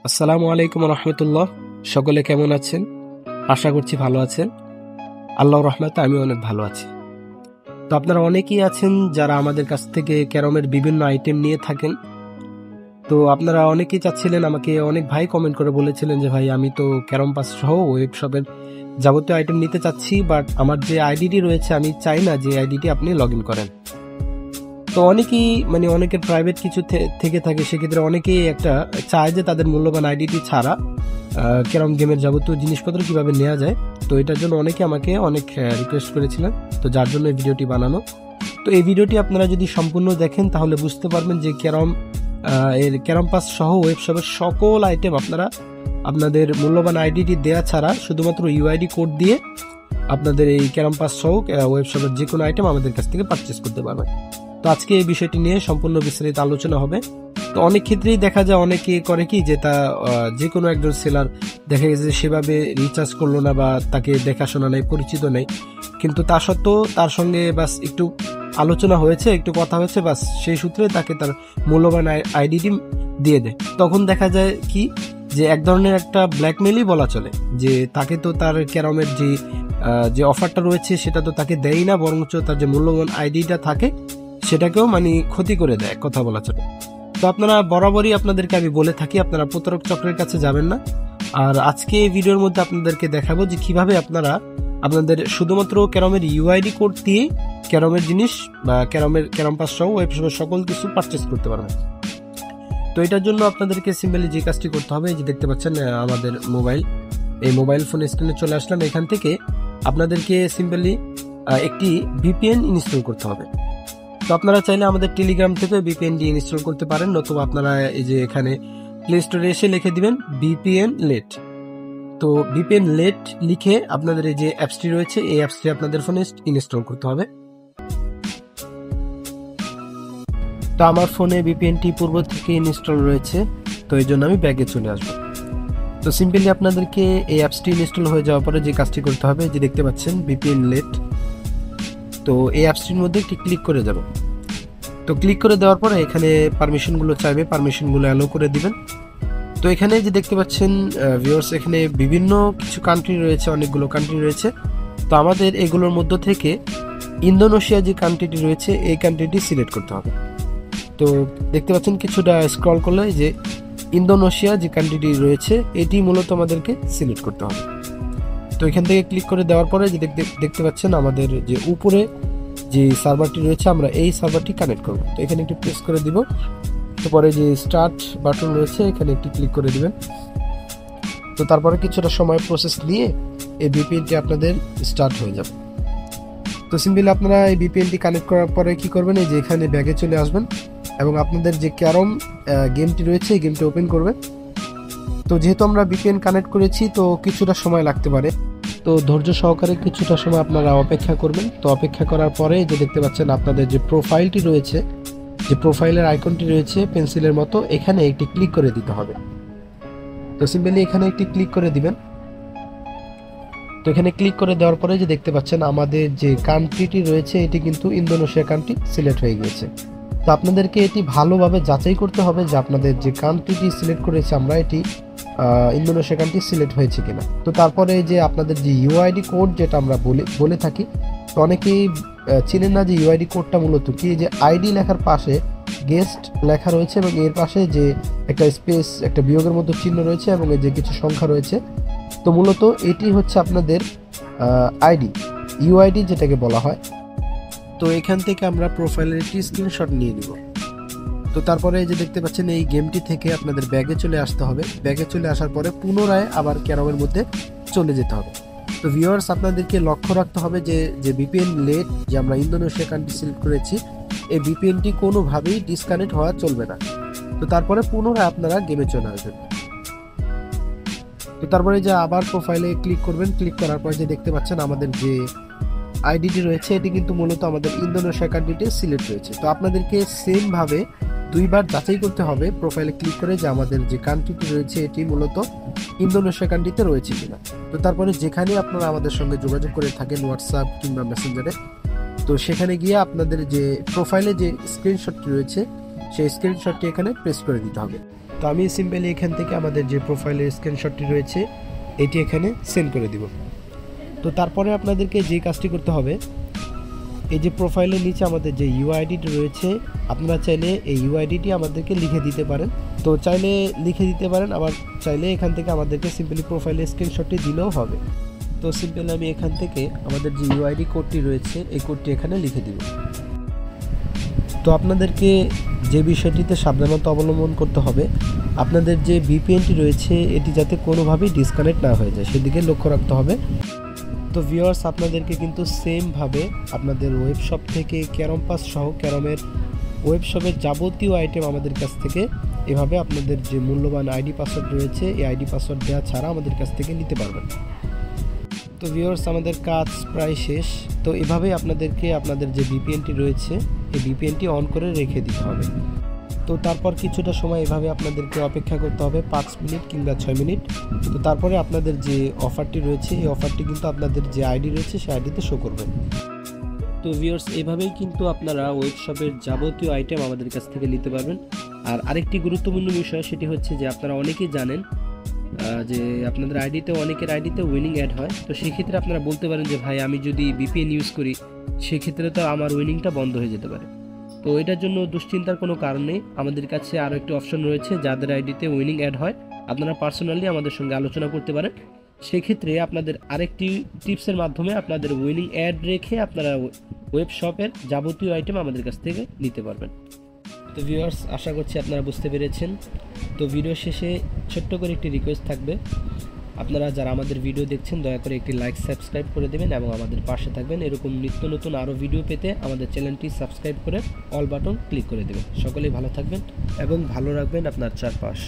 আসসালামু আলাইকুম রহমতুল্লাহ। সকলে কেমন আছেন? আশা করছি ভালো আছেন। আল্লাহর রহমতে আমি অনেক ভালো আছি। তো আপনারা অনেকেই আছেন যারা আমাদের কাছ থেকে ক্যারমের বিভিন্ন আইটেম নিয়ে থাকেন। তো আপনারা অনেকেই চাচ্ছিলেন, আমাকে অনেক ভাই কমেন্ট করে বলেছিলেন যে ভাই আমি তো ক্যারম পাস সহ ওয়েব শপের যাবতীয় আইটেম নিতে চাচ্ছি, বাট আমার যে আইডিটি রয়েছে আমি চাই না যে আইডিটি আপনি লগ ইন করেন। তো অনেকেই অনেকের প্রাইভেট কিছু থেকে থাকে, সেক্ষেত্রে অনেকেই একটা চায় যে তাদের মূল্যবান আইডিটি ছাড়া ক্যারম গেমের যাবতীয় জিনিসপত্র কিভাবে নেওয়া যায়। তো এটার জন্য অনেকে আমাকে অনেক রিকোয়েস্ট করেছিলেন, তো যার জন্য এই ভিডিওটি বানানো। তো এই ভিডিওটি আপনারা যদি সম্পূর্ণ দেখেন তাহলে বুঝতে পারবেন যে ক্যারম পাস সহ ওয়েবশপের সকল আইটেম আপনারা আপনাদের মূল্যবান আইডিটি দেওয়া ছাড়া শুধুমাত্র ইউআইডি কোড দিয়ে আপনাদের এই ক্যারম পাস সহ ওয়েবশপের যে কোনো আইটেম আমাদের কাছ থেকে পারচেস করতে পারবেন। তো আজকে এই বিষয়টি নিয়ে সম্পূর্ণ বিস্তারিত আলোচনা হবে। তো অনেক ক্ষেত্রেই দেখা যায় অনেকে করে কি যে যে কোনো একজন সেলার দেখা গেছে সেভাবে রিচার্জ করলো না বা তাকে দেখাশোনা নেই, পরিচিত নেই, কিন্তু তা সত্ত্বেও তার সঙ্গে বাস একটু আলোচনা হয়েছে, একটু কথা হয়েছে, বাস সেই সূত্রে তাকে তার মূল্যবান আইডিটি দিয়ে দেয়। তখন দেখা যায় কি যে এক ধরনের একটা ব্ল্যাকমেলই বলা চলে, যে তাকে তো তার ক্যারমের যে অফারটা রয়েছে সেটা তো তাকে দেয়ই না, বরঞ্চ তার যে মূল্যবান আইডিটা থাকে সেটাকেও ক্ষতি করে দেয়, কথা বলা চলে। তো আপনারা বরাবরই আপনাদেরকে আমি বলে থাকি আপনারা প্রতারক চক্রের কাছে যাবেন না। আর আজকে এই ভিডিওর মধ্যে আপনাদেরকে দেখাবো যে কিভাবে আপনারা আপনাদের শুধুমাত্র ক্যারমের ইউআইডি কোড দিয়ে ক্যারমের জিনিস বা ক্যারম পাস সহ ওয়েবশপের সকল কিছু পারচেস করতে পারবেন। তো এটার জন্য আপনাদেরকে সিম্পলি যে কাজটি করতে হবে, যে দেখতে পাচ্ছেন আমাদের এই মোবাইল ফোন স্ক্রিনে চলে আসলাম। এখান থেকে আপনাদেরকে সিম্পলি একটি ভিপিএন ইনস্টল করতে হবে। তো আপনারা চাইলে আমাদের টেলিগ্রাম থেকে ভিপিএনটি ইনস্টল করতে পারেন, নতুবা আপনারা এই যে এখানে প্লে স্টোরে এসে লিখে দিবেন ভিপিএন লেট। তো ভিপিএন লেট লিখে আপনাদের এই যে অ্যাপসটি রয়েছে এই অ্যাপসটি আপনাদের ফোনে ইনস্টল করতে হবে। তো আমার ফোনে ভিপিএনটি পূর্ব থেকে ইনস্টল রয়েছে, তো এই জন্য আমি ব্যাগে চলে আসবো। তো সিম্পলি আপনাদেরকে এই অ্যাপসটি ইনস্টল হয়ে যাওয়ার পরে যে কাজটি করতে হবে, যে দেখতে পাচ্ছেন ভিপিএন লেট, তো এই অ্যাপসটির মধ্যে একটি ক্লিক করে যাব। তো ক্লিক করে দেওয়ার পরে এখানে পারমিশনগুলো চাইবে, পারমিশনগুলো অ্যালো করে দিবেন। তো এখানে যে দেখতে পাচ্ছেন ভিউয়ার্স, এখানে বিভিন্ন কিছু কান্ট্রি রয়েছে, অনেকগুলো কান্ট্রি রয়েছে। তো আমাদের এগুলোর মধ্য থেকে ইন্দোনেশিয়া যে কান্ট্রিটি রয়েছে এই কান্ট্রিটি সিলেক্ট করতে হবে। তো দেখতে পাচ্ছেন কিছুটা স্ক্রল করলে যে ইন্দোনেশিয়া যে কান্ট্রিটি রয়েছে এটি মূলত আমাদেরকে সিলেক্ট করতে হবে। তো এখান থেকে ক্লিক করে দেওয়ার পরে যে দেখতে পাচ্ছেন আমাদের যে উপরে যে সার্ভারটি রয়েছে আমরা এই সার্ভারটি কানেক্ট করব। তো এখানে একটু প্রেস করে দিব, তারপরে যে স্টার্ট বাটন রয়েছে এখানে একটি ক্লিক করে দিবেন। তো তারপরে কিছুটা সময় প্রসেস নিয়ে এই ভিপিএনটি আপনাদের স্টার্ট হয়ে যাবে। তো সিম্পলি আপনারা এই ভিপিএনটি কানেক্ট করার পরে কি করবেন, এই যে এখানে ব্যাগে চলে আসবেন এবং আপনাদের যে ক্যারম গেমটি রয়েছে এই গেমটি ওপেন করবেন। তো যেহেতু আমরা ভিপিএন কানেক্ট করেছি তো কিছুটা সময় লাগতে পারে, তো ধৈর্য সহকারে কিছুটা সময় আপনারা অপেক্ষা করবেন। তো অপেক্ষা করার পরে যে দেখতে পাচ্ছেন আপনাদের যে প্রোফাইলটি রয়েছে, যে প্রোফাইলের আইকনটি রয়েছে পেন্সিলের মতো, এখানে একটি ক্লিক করে দিতে হবে। তো সিম্পলি এখানে একটি ক্লিক করে দিবেন। তো এখানে ক্লিক করে দেওয়ার পরে যে দেখতে পাচ্ছেন আমাদের যে কান্ট্রিটি রয়েছে এটি কিন্তু ইন্দোনেশিয়া কান্ট্রি সিলেক্ট হয়ে গিয়েছে। তো আপনাদেরকে এটি ভালোভাবে যাচাই করতে হবে যে আপনাদের যে কান্ট্রিটি সিলেক্ট করেছে আমরা এটি ইন্দোনেশিয়া কান্ট্রি সিলেক্ট হয়েছে কিনা। তো তারপরে যে আপনাদের যে ইউআইডি কোড যেটা আমরা বলে থাকি, তো অনেকেই চিনেন না যে ইউআইডি কোডটা মূলত কি, যে আইডি লেখার পাশে গেস্ট লেখা রয়েছে এবং এর পাশে যে একটা স্পেস, একটা বিয়োগের মতো চিহ্ন রয়েছে এবং এই যে কিছু সংখ্যা রয়েছে। তো মূলত এটি হচ্ছে আপনাদের আইডি, ইউআইডি যেটাকে বলা হয়। তো এখান থেকে আমরা প্রোফাইলের একটি স্ক্রিনশট নিয়ে নিব। তো তারপরে যে দেখতে পাচ্ছেন এই গেমটি থেকে আপনাদের ব্যাগে চলে আসতে হবে। ব্যাগে চলে আসার পরে পুনরায় আবার ক্যারমের মধ্যে চলে যেতে হবে। তো ভিউয়ার্স আপনাদেরকে লক্ষ্য রাখতে হবে যে ভিপিএন লেট যে আমরা ইন্দোনেশিয়া কান্ট্রি সিলেক্ট করেছি এই ভিপিএনটি কোনোভাবেই ডিসকানেক্ট হওয়া চলবে না। তো তারপরে পুনরায় আপনারা গেমে চলে আসবেন। তো তারপরে যে আবার প্রোফাইলে ক্লিক করবেন, ক্লিক করার পর যে দেখতে পাচ্ছেন আমাদের যে আইডিটি রয়েছে এটি কিন্তু মূলত আমাদের ইন্দোনেশিয়া কান্ট্রিতে সিলেক্ট রয়েছে। তো আপনাদেরকে সেম ভাবে দুইবার যাচাই করতে হবে প্রোফাইলে ক্লিক করে যে আমাদের যে কান্ট্রিটি রয়েছে এটি মূলত ইন্দোনেশিয়া কান্ট্রিতে রয়েছে কিনা। তো তারপরে যেখানে আপনারা আমাদের সঙ্গে যোগাযোগ করে থাকেন হোয়াটসঅ্যাপ কিংবা মেসেঞ্জারে, তো সেখানে গিয়ে আপনাদের যে প্রোফাইলে যে স্ক্রিনশটটি রয়েছে সেই স্ক্রিনশটটি এখানে প্রেস করে দিতে হবে। তো আমি সিম্পলি এখান থেকে আমাদের যে প্রোফাইলের স্ক্রিনশটটি রয়েছে এটি এখানে সেন্ড করে দিব। তো তারপরে আপনাদেরকে যে কাজটি করতে হবে, এই যে প্রোফাইলের নিচে আমাদের যে ইউআইডিটি রয়েছে, আপনারা চাইলে এই ইউআইডিটি আমাদেরকে লিখে দিতে পারেন। তো চাইলে লিখে দিতে পারেন, আবার চাইলে এখান থেকে আমাদেরকে সিম্পলি প্রোফাইলের স্ক্রিনশটটি দিলেও হবে। তো সিম্পলি আমি এখান থেকে আমাদের যে ইউআইডি কোডটি রয়েছে এই কোডটি এখানে লিখে দিব। তো আপনাদেরকে যে বিষয়টিতে সাবধানতা অবলম্বন করতে হবে, আপনাদের যে ভিপিএনটি রয়েছে এটি যাতে কোনোভাবেই ডিসকানেক্ট না হয়ে যায় সেদিকে লক্ষ্য রাখতে হবে। তো ভিউয়ার্স, আপনাদেরকে কিন্তু সেমভাবে আপনাদের ওয়েবশপ থেকে ক্যারম পাস সহ ক্যারমের ওয়েবশপের যাবতীয় আইটেম আমাদের কাছ থেকে এভাবে আপনাদের যে মূল্যবান আইডি পাসওয়ার্ড রয়েছে এই আইডি পাসওয়ার্ড দেওয়া ছাড়া আমাদের কাছ থেকে নিতে পারবেন। তো ভিউয়ার্স, আমাদের কাজ প্রায় শেষ। তো এভাবেই আপনাদেরকে আপনাদের যে ভিপিএনটি রয়েছে এই ভিপিএনটি অন করে রেখে দিতে হবে। তো তারপর কিছুটা সময় এভাবে আপনাদেরকে অপেক্ষা করতে হবে, 5 মিনিট কিংবা 6 মিনিট। তো তারপরে আপনাদের যে অফারটি রয়েছে এই অফারটি কিন্তু আপনাদের যে আইডি রয়েছে সেই আইডিতে শো করবে। তো ভিউয়ার্স, এভাবেই কিন্তু আপনারা ওয়েবশপের যাবতীয় আইটেম আমাদের কাছ থেকে নিতে পারবেন। আর আরেকটি গুরুত্বপূর্ণ বিষয় সেটি হচ্ছে যে আপনারা অনেকেই জানেন যে আপনাদের আইডিতে অনেকের আইডিতে উইনিং অ্যাড হয়। তো সেক্ষেত্রে আপনারা বলতে পারেন যে ভাই আমি যদি ভিপিএন ইউজ করি সেক্ষেত্রে তো আমার উইনিংটা বন্ধ হয়ে যেতে পারে। তো এটার জন্য দুশ্চিন্তার কোনো কারণ নেই, আমাদের কাছে আরও একটি অপশন রয়েছে। যাদের আইডিতে উইনিং অ্যাড হয় আপনারা পার্সোনালি আমাদের সঙ্গে আলোচনা করতে পারেন। সেক্ষেত্রে আপনাদের আরেকটি টিপসের মাধ্যমে আপনাদের উইনিং অ্যাড রেখে আপনারা ওয়েবশপের যাবতীয় আইটেম আমাদের কাছ থেকে নিতে পারবেন। তো ভিউয়ার্স, আশা করছি আপনারা বুঝতে পেরেছেন। তো ভিডিও শেষে ছোট্ট করে একটি রিকোয়েস্ট থাকবে, আপনারা যারা আমাদের ভিডিও দেখছেন দয়া করে একটি লাইক সাবস্ক্রাইব করে দেবেন এবং আমাদের পাশে থাকবেন। এরকম নিত্য নতুন আরও ভিডিও পেতে আমাদের চ্যানেলটি সাবস্ক্রাইব করে অল বাটন ক্লিক করে দেবেন। সকলেই ভালো থাকবেন এবং ভালো রাখবেন আপনার চারপাশ।